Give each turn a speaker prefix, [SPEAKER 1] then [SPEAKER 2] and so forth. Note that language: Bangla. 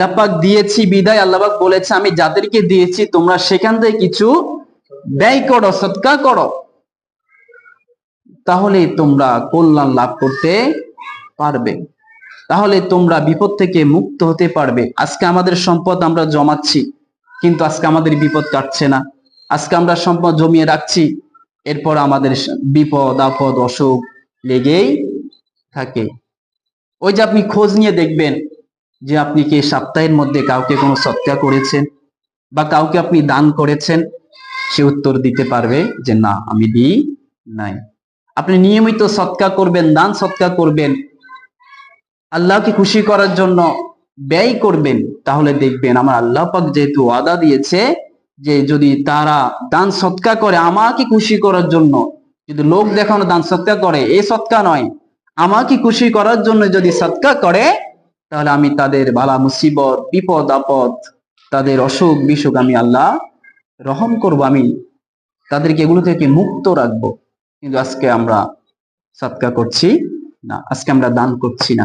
[SPEAKER 1] আল্লাহ পাক দিয়েছি বিদায় আল্লাহ পাক বলেছে আমি যাদেরকে দিয়েছি তোমরা সেখান থেকে কিছু ব্যয় করো, সদকা করো, তাহলে তোমরা কল্যাণ লাভ করতে পারবে, তাহলে তোমরা বিপদ থেকে মুক্ত হতে পারবে। আজকে আমাদের সম্পদ আমরা জমাচ্ছি, কিন্তু আজকে আমাদের বিপদ কাটছে না। আজকে আমরা সম্পদ জমিয়ে রাখছি, এরপর আমাদের বিপদ আপদ অসুখ লেগেই থাকে। ওই যে আপনি খোঁজ নিয়ে দেখবেন যে আপনি কি সপ্তাহের মধ্যে কাউকে কোনো সদকা করেছেন বা কাউকে আপনি দান করেছেন, সে উত্তর দিতে পারবে যে না আমি দিই নাই। আপনি নিয়মিত সদকা করবেন, দান সদকা করবেন, আল্লাহকে খুশি করার জন্য ব্যয় করবেন, তাহলে দেখবেন আমার আল্লাহ পাক যেহেতু ওয়াদা দিয়েছে যে যদি তারা দান সদকা করে আমাকে খুশি করার জন্য, যদি লোক দেখানো দান সদকা করে, এই সদকা নয়, আমাকে খুশি করার জন্য যদি সদকা করে, তাহলে আমি তাদের বালা মুসিবত বিপদ আপদ তাদের অসুখ বিসুখ আমি আল্লাহ রহম করব, আমি তাদেরকে এগুলো থেকে মুক্ত রাখবো। কিন্তু আজকে আমরা সদকা করছি না, আজকে আমরা দান করছি না।